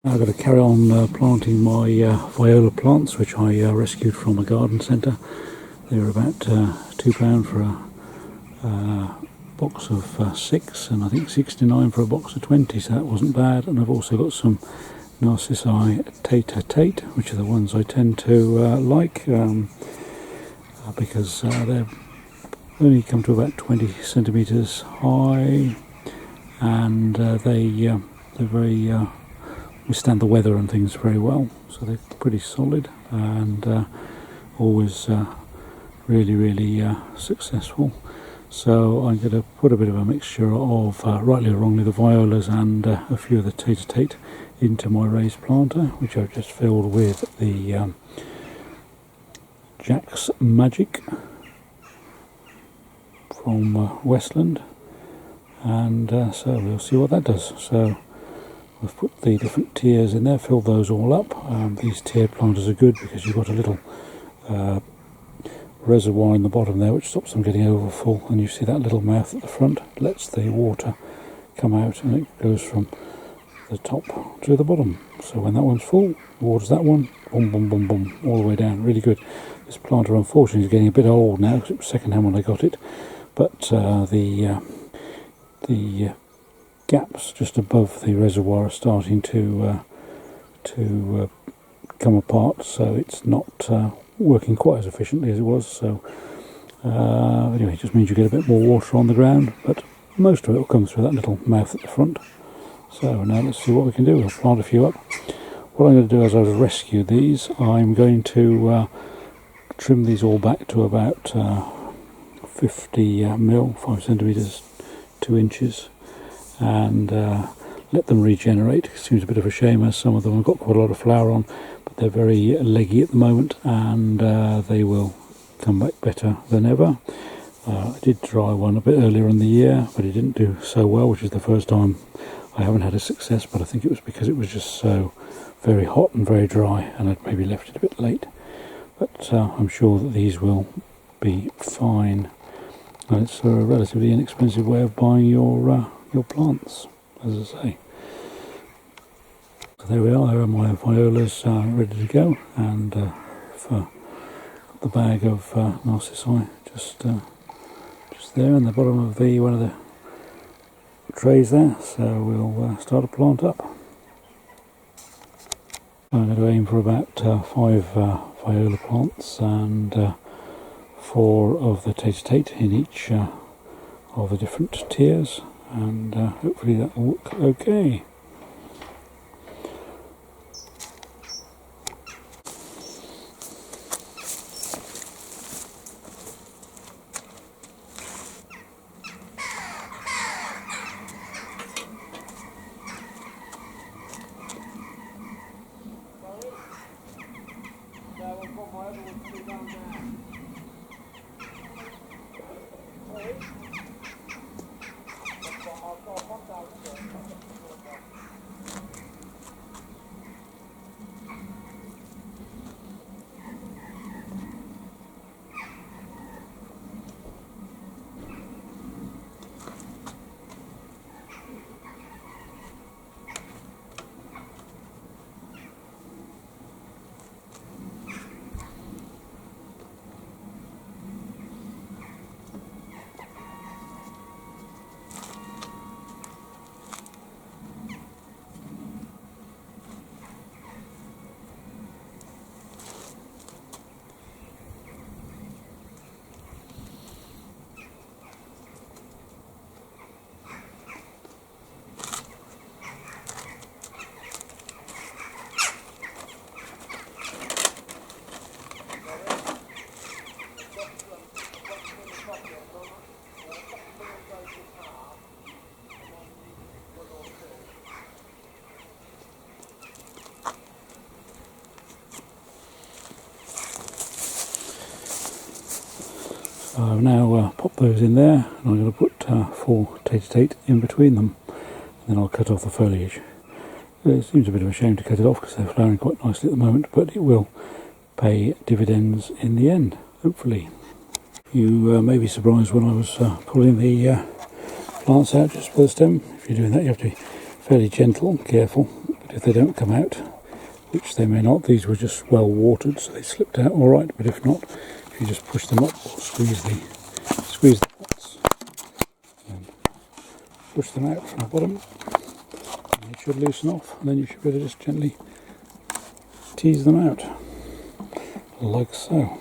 Now I've got to carry on planting my Viola plants, which I rescued from a garden centre. They were about £2 for a box of 6, and I think 69 for a box of 20, so that wasn't bad. And I've also got some Narcissi Tate, which are the ones I tend to like, because they've only come to about 20 centimetres high, and they're very withstand the weather and things very well, so they're pretty solid and always really successful. So I'm going to put a bit of a mixture of rightly or wrongly the violas and a few of the Tate into my raised planter, which I've just filled with the Jack's Magic from Westland, and so we'll see what that does. So I've put the different tiers in there, filled those all up. These tiered planters are good because you've got a little reservoir in the bottom there which stops them getting over full, and you see that little mouth at the front lets the water come out, and it goes from the top to the bottom. So when that one's full, waters that one, boom boom boom boom, all the way down. Really good. This planter unfortunately is getting a bit old now because it was second hand when I got it, but the gaps just above the reservoir are starting to come apart, so it's not working quite as efficiently as it was. So anyway, it just means you get a bit more water on the ground, but most of it will come through that little mouth at the front. So now let's see what we can do. We'll plant a few up. What I'm going to do as I rescue these, I'm going to trim these all back to about 50 mil, 5 centimetres, 2 inches, and let them regenerate. It seems a bit of a shame as some of them have got quite a lot of flower on, but they're very leggy at the moment, and they will come back better than ever. I did try one a bit earlier in the year, but it didn't do so well, which is the first time I haven't had a success, but I think it was because it was just so very hot and very dry, and I'd maybe left it a bit late. But I'm sure that these will be fine. And it's a relatively inexpensive way of buying your plants, as I say. So there we are. There are my violas ready to go, and for the bag of Narcissi just there in the bottom of one of the trays there. So we'll start a plant up. I'm going to aim for about 5 viola plants and 4 of the Tate in each of the different tiers, and hopefully that will look okay. I've now popped those in there, and I'm going to put 4 Tate in between them, and then I'll cut off the foliage. It seems a bit of a shame to cut it off because they're flowering quite nicely at the moment, but it will pay dividends in the end, hopefully. You may be surprised when I was pulling the plants out just for the stem. If you're doing that, you have to be fairly gentle and careful, But if they don't come out, which they may not, these were just well watered, so they slipped out all right. But if not, if you just push them up or squeeze the pots and push them out from the bottom, they should loosen off, and then you should be able to just gently tease them out, like so.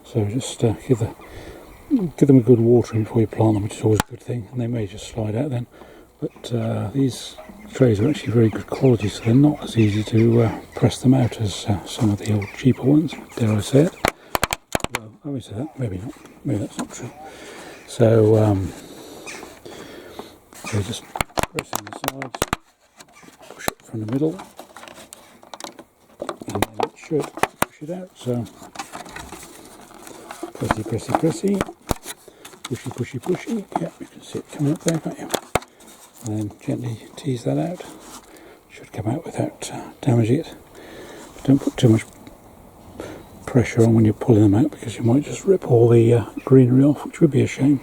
So just give them a good watering before you plant them, which is always a good thing, and they may just slide out then. But these trays are actually very good quality, so they're not as easy to press them out as some of the old cheaper ones, dare I say it. Well, I would say that, maybe not, maybe that's not true. So just press in the sides, push it from the middle, and then it should push it out. So pressy, pressy, pressy, pushy, pushy, pushy. Yep, you can see it coming up there, can't you? And then gently tease that out. Should come out without damaging it. But don't put too much pressure on when you're pulling them out, because you might just rip all the greenery off, which would be a shame.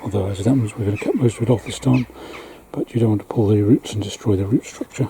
Although, as it happens, we're going to cut most of it off this time. But you don't want to pull the roots and destroy the root structure.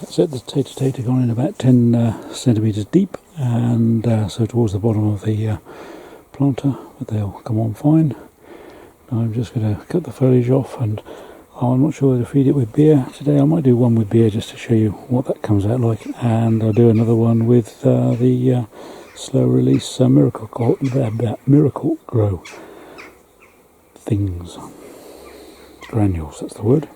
So the tater gone in about 10 centimetres deep, and so towards the bottom of the planter, but they'll come on fine. Now I'm just going to cut the foliage off, and I'm not sure whether to feed it with beer today. I might do one with beer just to show you what that comes out like, and I'll do another one with the slow release Miracle Grow things, granules, that's the word.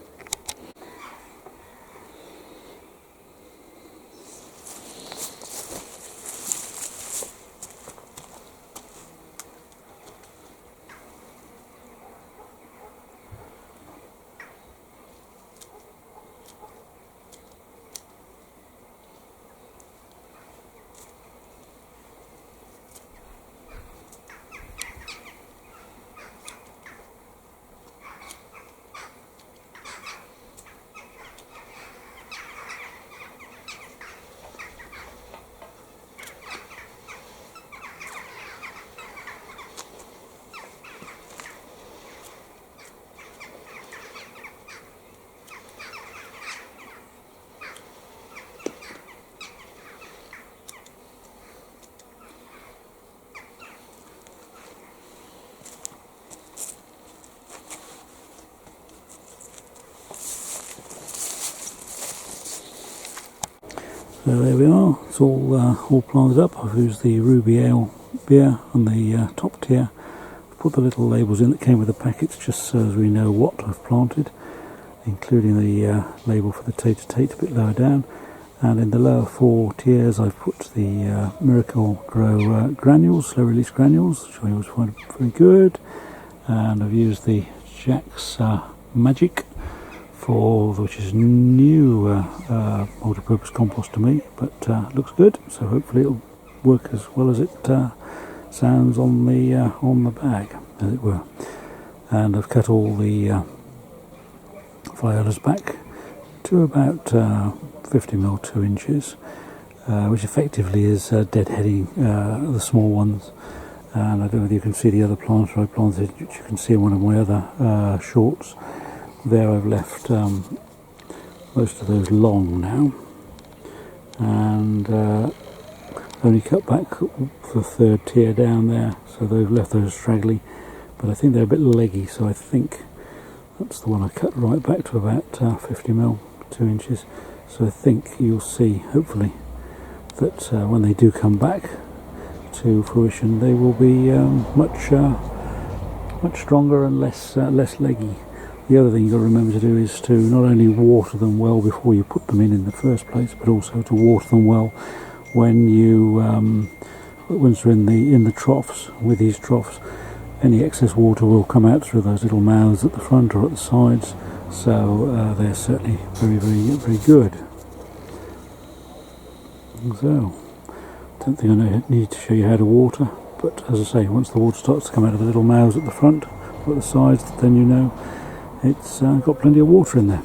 So there we are, it's all planted up. I've used the Ruby Ale beer on the top tier. I've put the little labels in that came with the packets just so as we know what I've planted, including the label for the Tate a bit lower down. And in the lower 4 tiers I've put the Miracle Grow granules, slow release granules, which I always find very good. And I've used the Jack's Magic, which is new multi-purpose compost to me, but looks good, so hopefully it'll work as well as it sounds on the bag, as it were. And I've cut all the violas back to about 50mm 2 inches, which effectively is deadheading the small ones. And I don't know whether you can see the other planter I planted, which you can see in one of my other shorts. There I've left most of those long now, and only cut back the 3rd tier down there, so they've left those straggly, but I think they're a bit leggy, so I think that's the one I cut right back to about 50mm 2 inches. So I think you'll see, hopefully, that when they do come back to fruition, they will be much stronger and less leggy. The other thing you've got to remember to do is to not only water them well before you put them in the first place, but also to water them well when you once they're in the troughs. With these troughs, any excess water will come out through those little mouths at the front or at the sides, so they're certainly very good. So, don't think I need to show you how to water, but as I say, once the water starts to come out of the little mouths at the front or at the sides, then you know it's got plenty of water in there.